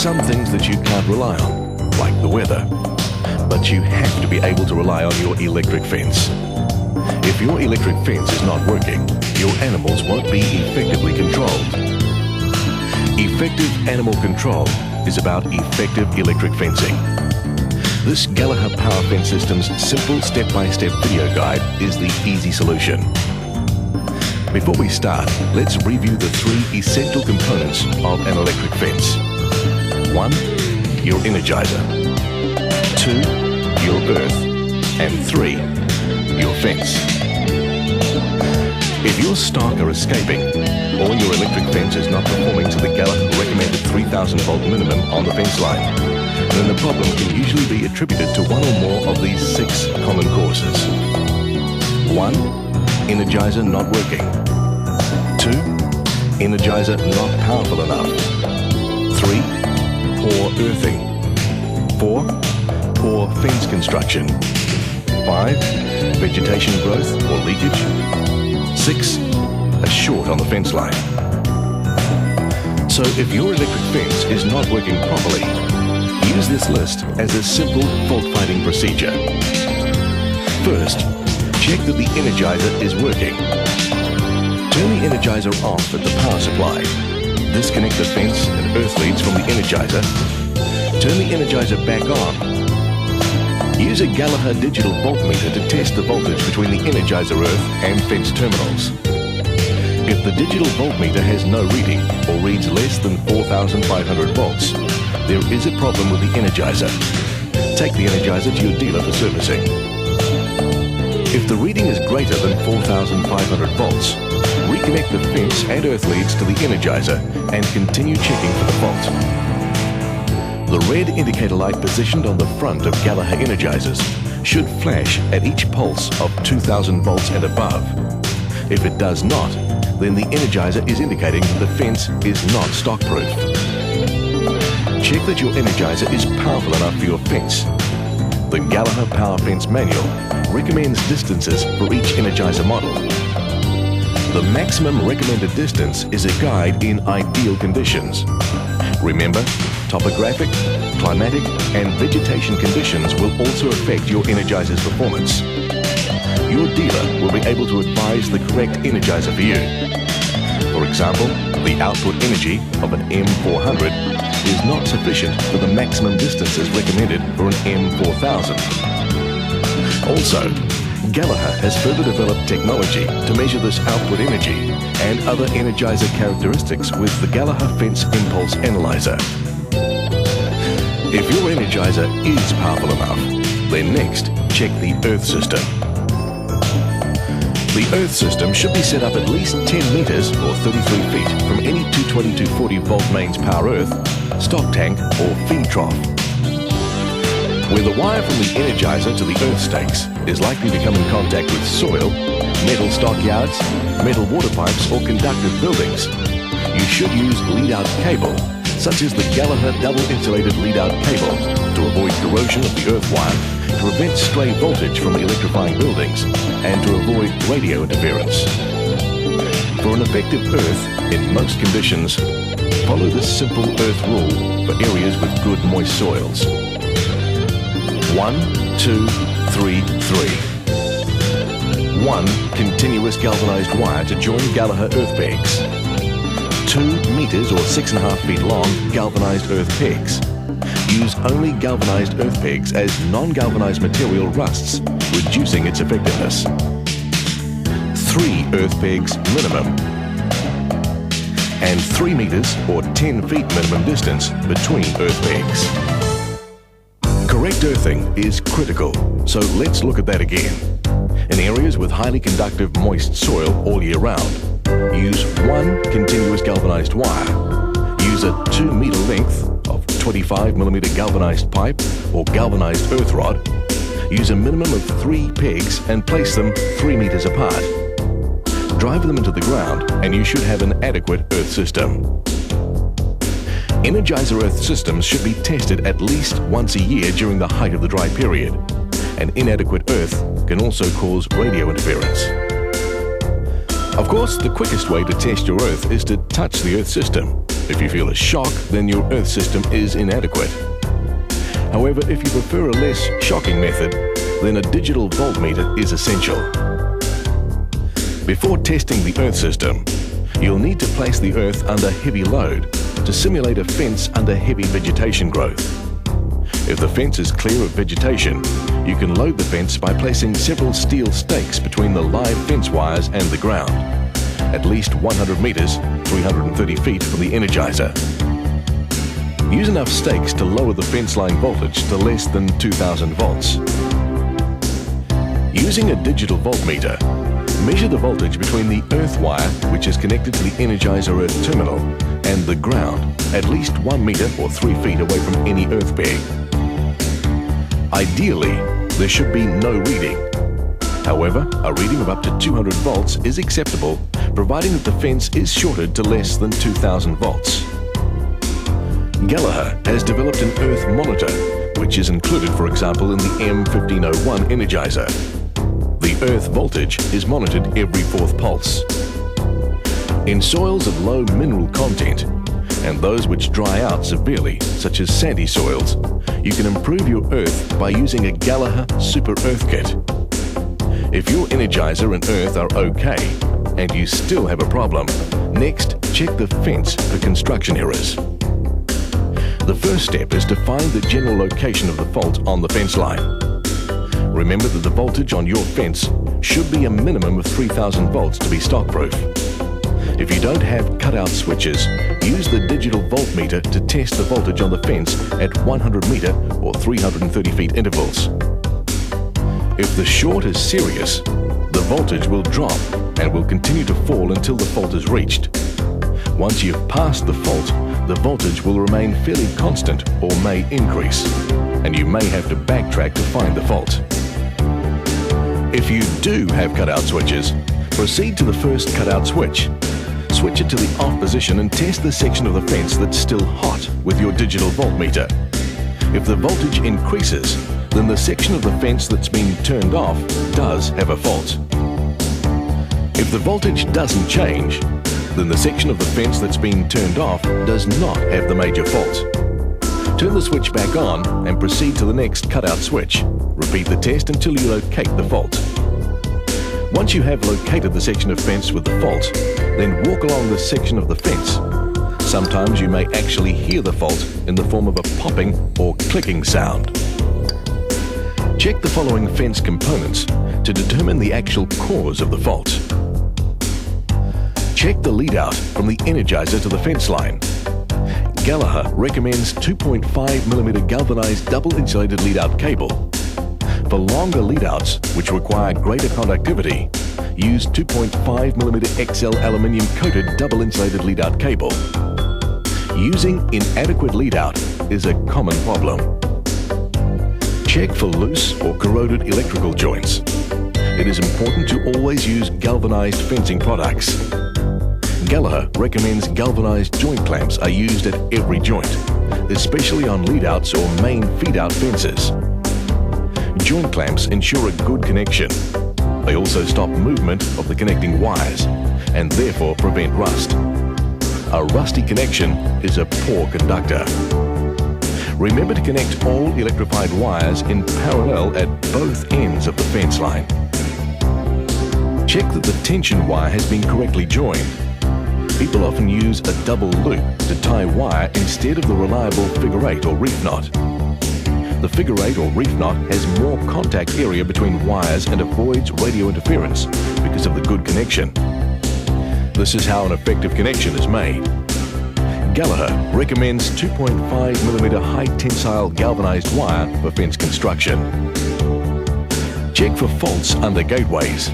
some things that you can't rely on, like the weather. But you have to be able to rely on your electric fence. If your electric fence is not working, your animals won't be effectively controlled. Effective animal control is about effective electric fencing. This Gallaher Power Fence System's simple step-by-step video guide is the easy solution. Before we start, let's review the three essential components of an electric fence. 1. Your energizer. 2. Your earth. And 3. Your fence. If your stock are escaping, or your electric fence is not performing to the Gallaher recommended 3000 volt minimum on the fence line, then the problem can usually be attributed to one or more of these 6 common causes. 1. Energizer not working. 2. Energizer not powerful enough. 3. Poor earthing. 4. Poor fence construction. 5. Vegetation growth or leakage. 6. A short on the fence line. So if your electric fence is not working properly, use this list as a simple fault-finding procedure. First, check that the energizer is working. Turn the energizer off at the power supply. Disconnect the fence and earth leads from the energizer. Turn the energizer back on. Use a Gallaher digital voltmeter to test the voltage between the energizer earth and fence terminals. If the digital voltmeter has no reading or reads less than 4,500 volts, there is a problem with the energizer. Take the energizer to your dealer for servicing. If the reading is greater than 4,500 volts, reconnect the fence and earth leads to the energizer and continue checking for the fault. The red indicator light positioned on the front of Gallaher energizers should flash at each pulse of 2,000 volts and above. If it does not, then the energizer is indicating that the fence is not stock-proof. Check that your energizer is powerful enough for your fence. The Gallaher Power Fence Manual recommends distances for each energizer model. The maximum recommended distance is a guide in ideal conditions. Remember, topographic, climatic, and vegetation conditions will also affect your energizer's performance. Your dealer will be able to advise the correct energizer for you. For example, the output energy of an M400 is not sufficient for the maximum distances recommended for an M4000. Also, Gallaher has further developed technology to measure this output energy and other energizer characteristics with the Gallaher Fence Impulse Analyzer. If your energizer is powerful enough, then next, check the earth system. The earth system should be set up at least 10 meters or 33 feet from any 220-240 volt mains power earth, stock tank or feed trough. Where the wire from the energizer to the earth stakes is likely to come in contact with soil, metal stockyards, metal water pipes or conductive buildings, you should use lead-out cable, such as the Gallaher double-insulated lead-out cable, to avoid corrosion of the earth wire, to prevent stray voltage from electrifying buildings, and to avoid radio interference. For an effective earth in most conditions, follow this simple earth rule for areas with good moist soils. 1, 2, 3, 3. 1 continuous galvanized wire to join Gallaher earth pegs. 2 meters or 6.5 feet long galvanized earth pegs. Use only galvanized earth pegs as non-galvanized material rusts, reducing its effectiveness. 3 earth pegs minimum. And 3 meters or 10 feet minimum distance between earth pegs. Correct earthing is critical, so let's look at that again. In areas with highly conductive moist soil all year round, use 1 continuous galvanized wire. Use a 2 meter length of 25mm galvanized pipe or galvanized earth rod. Use a minimum of 3 pegs and place them 3 meters apart. Drive them into the ground and you should have an adequate earth system. Energizer earth systems should be tested at least once a year during the height of the dry period. An inadequate earth can also cause radio interference. Of course, the quickest way to test your earth is to touch the earth system. If you feel a shock, then your earth system is inadequate. However, if you prefer a less shocking method, then a digital voltmeter is essential. Before testing the earth system, you'll need to place the earth under heavy load to simulate a fence under heavy vegetation growth. If the fence is clear of vegetation, you can load the fence by placing several steel stakes between the live fence wires and the ground, at least 100 meters, 330 feet from the energizer. Use enough stakes to lower the fence line voltage to less than 2000 volts. Using a digital voltmeter, measure the voltage between the earth wire, which is connected to the Energizer Earth terminal, and the ground, at least 1 meter or 3 feet away from any earth peg. Ideally, there should be no reading. However, a reading of up to 200 volts is acceptable, providing that the fence is shorted to less than 2000 volts. Gallagher has developed an earth monitor, which is included, for example, in the M1501 Energizer. The earth voltage is monitored every 4th pulse. In soils of low mineral content and those which dry out severely, such as sandy soils, you can improve your earth by using a Gallagher Super Earth Kit. If your Energizer and earth are okay and you still have a problem, next check the fence for construction errors. The first step is to find the general location of the fault on the fence line. Remember that the voltage on your fence should be a minimum of 3000 volts to be stockproof. If you don't have cutout switches, use the digital voltmeter to test the voltage on the fence at 100 meter or 330 feet intervals. If the short is serious, the voltage will drop and will continue to fall until the fault is reached. Once you've passed the fault, the voltage will remain fairly constant or may increase, and you may have to backtrack to find the fault. If you do have cutout switches, proceed to the first cutout switch. Switch it to the off position and test the section of the fence that's still hot with your digital voltmeter. If the voltage increases, then the section of the fence that's been turned off does have a fault. If the voltage doesn't change, then the section of the fence that's been turned off does not have the major fault. Turn the switch back on and proceed to the next cutout switch. Repeat the test until you locate the fault. Once you have located the section of fence with the fault, then walk along the section of the fence. Sometimes you may actually hear the fault in the form of a popping or clicking sound. Check the following fence components to determine the actual cause of the fault. Check the lead out from the Energizer to the fence line. Gallagher recommends 2.5mm galvanized double insulated lead out cable. For longer lead outs, which require greater conductivity, use 2.5mm XL aluminium coated double insulated lead out cable. Using inadequate lead out is a common problem. Check for loose or corroded electrical joints. It is important to always use galvanized fencing products. Gallagher recommends galvanized joint clamps are used at every joint, especially on lead-outs or main feed-out fences. Joint clamps ensure a good connection. They also stop movement of the connecting wires and therefore prevent rust. A rusty connection is a poor conductor. Remember to connect all electrified wires in parallel at both ends of the fence line. Check that the tension wire has been correctly joined. People often use a double loop to tie wire instead of the reliable figure 8 or reef knot. The figure 8 or reef knot has more contact area between wires and avoids radio interference because of the good connection. This is how an effective connection is made. Gallagher recommends 2.5mm high tensile galvanized wire for fence construction. Check for faults under gateways.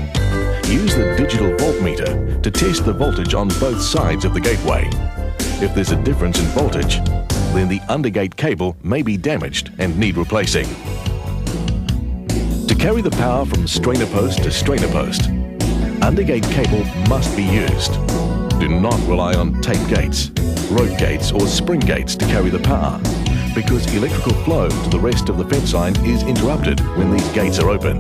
Use the digital voltmeter to test the voltage on both sides of the gateway. If there's a difference in voltage, then the undergate cable may be damaged and need replacing. To carry the power from strainer post to strainer post, undergate cable must be used. Do not rely on tape gates, rope gates or spring gates to carry the power, because electrical flow to the rest of the fence line is interrupted when these gates are open.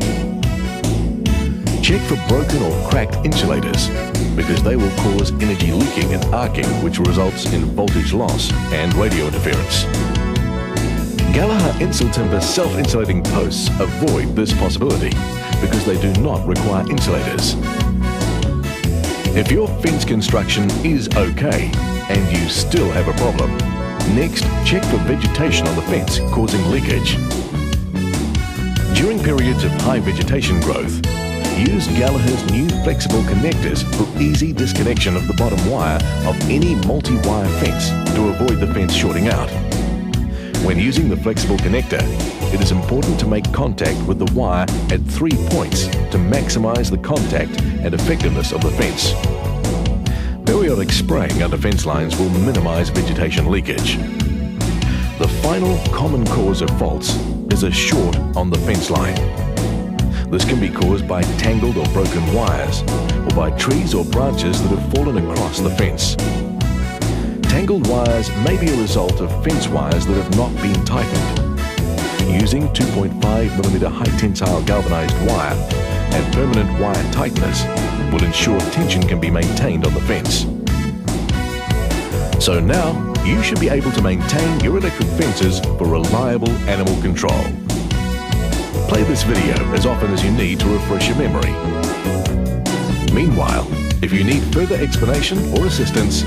Check for broken or cracked insulators, because they will cause energy leaking and arcing, which results in voltage loss and radio interference. Gallaher Insultimber self-insulating posts avoid this possibility because they do not require insulators. If your fence construction is okay and you still have a problem, next check for vegetation on the fence causing leakage. During periods of high vegetation growth, use Gallaher's new flexible connectors for easy disconnection of the bottom wire of any multi-wire fence to avoid the fence shorting out. When using the flexible connector, it is important to make contact with the wire at 3 points to maximize the contact and effectiveness of the fence. Periodic spraying under fence lines will minimize vegetation leakage. The final common cause of faults is a short on the fence line. This can be caused by tangled or broken wires, or by trees or branches that have fallen across the fence. Tangled wires may be a result of fence wires that have not been tightened. Using 2.5mm high tensile galvanized wire and permanent wire tighteners will ensure tension can be maintained on the fence. So now you should be able to maintain your electric fences for reliable animal control. Play this video as often as you need to refresh your memory. Meanwhile, if you need further explanation or assistance,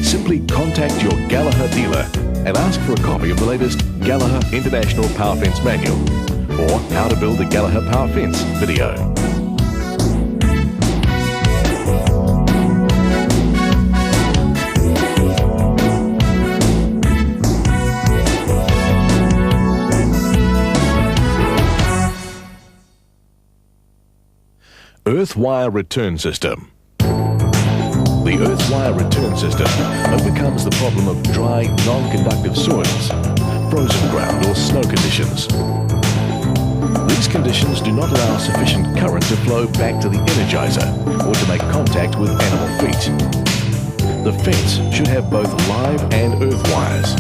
simply contact your Gallaher dealer and ask for a copy of the latest Gallaher International Power Fence Manual or How to Build a Gallaher Power Fence video. Earth Wire Return System. The earth wire return system overcomes the problem of dry, non-conductive soils, frozen ground or snow conditions. These conditions do not allow sufficient current to flow back to the energizer or to make contact with animal feet. The fence should have both live and earth wires.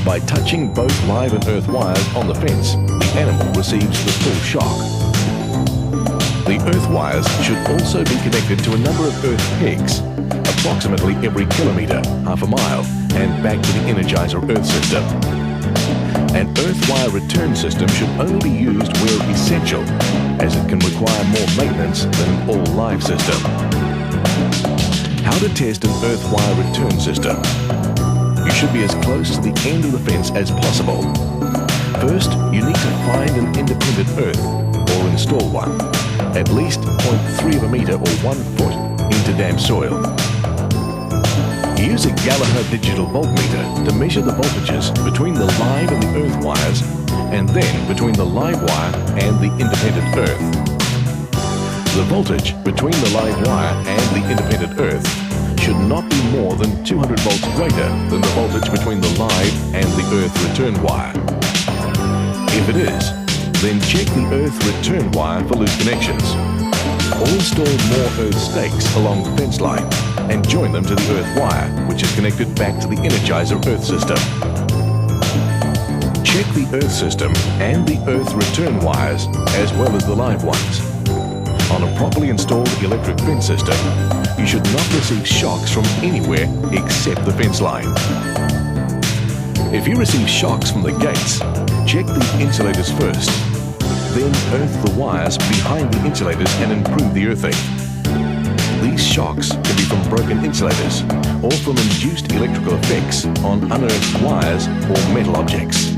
By touching both live and earth wires on the fence, the animal receives the full shock. The earth wires should also be connected to a number of earth pegs, approximately every kilometre, half a mile, and back to the Energizer earth system. An earth wire return system should only be used where essential, as it can require more maintenance than an all-live system. How to test an earth wire return system? You should be as close to the end of the fence as possible. First, you need to find an independent earth, or install one, at least 0.3 metre or 1 foot into damp soil. Use a Gallaher digital voltmeter to measure the voltages between the live and the earth wires, and then between the live wire and the independent earth. The voltage between the live wire and the independent earth should not be more than 200 volts greater than the voltage between the live and the earth return wire. If it is, then check the earth return wire for loose connections. Or install more earth stakes along the fence line and join them to the earth wire, which is connected back to the Energizer earth system. Check the earth system and the earth return wires as well as the live ones. On a properly installed electric fence system, you should not receive shocks from anywhere except the fence line. If you receive shocks from the gates, check the insulators first. Then earth the wires behind the insulators and improve the earthing. These shocks can be from broken insulators or from induced electrical effects on unearthed wires or metal objects.